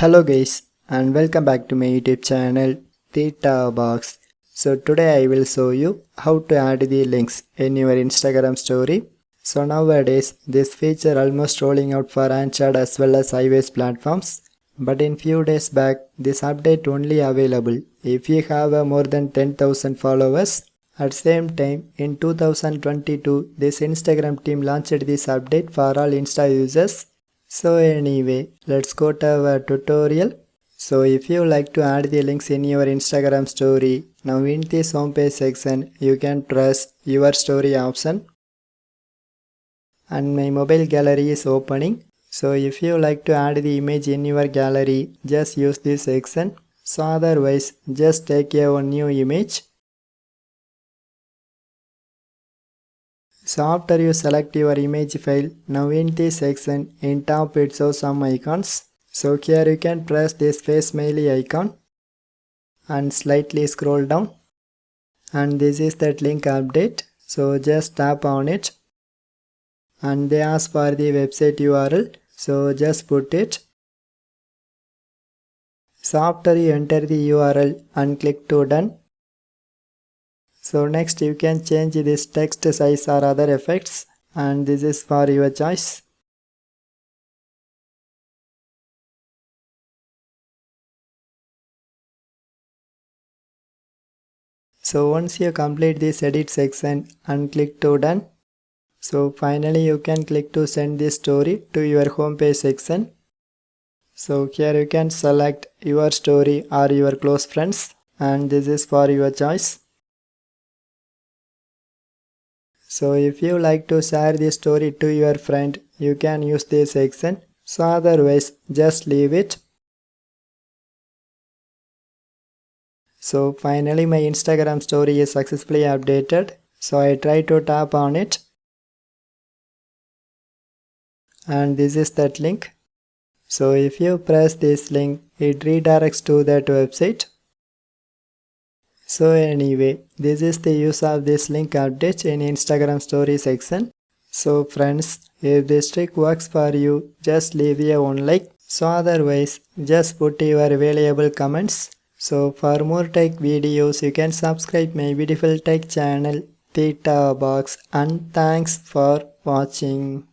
Hello guys and welcome back to my YouTube channel Theta Box. So today I will show you how to add the links in your Instagram story. So nowadays this feature almost rolling out for Android as well as iOS platforms. But in few days back this update only available if you have more than 10,000 followers. At same time in 2022 this Instagram team launched this update for all Insta users. So anyway, let's go to our tutorial. So if you like to add the links in your Instagram story, now in this homepage section, you can press your story option. And my mobile gallery is opening. So if you like to add the image in your gallery, just use this section. So otherwise, just take a new image. So after you select your image file, now in this section, in top it shows some icons. So here you can press this face smiley icon and slightly scroll down. And this is that link update. So just tap on it. And they ask for the website URL. So just put it. So after you enter the URL and click to done. So next you can change this text size or other effects, and this is for your choice. So once you complete this edit section and click to done, so finally you can click to send this story to your homepage section. So here you can select your story or your close friends, and this is for your choice. So if you like to share this story to your friend, you can use this section. So otherwise, just leave it. So finally my Instagram story is successfully updated. So I try to tap on it. And this is that link. So if you press this link, it redirects to that website. So anyway, this is the use of this link update in Instagram story section. So friends, if this trick works for you, just leave a one like. So otherwise, just put your valuable comments. So for more tech videos, you can subscribe my beautiful tech channel Theta Box, and thanks for watching.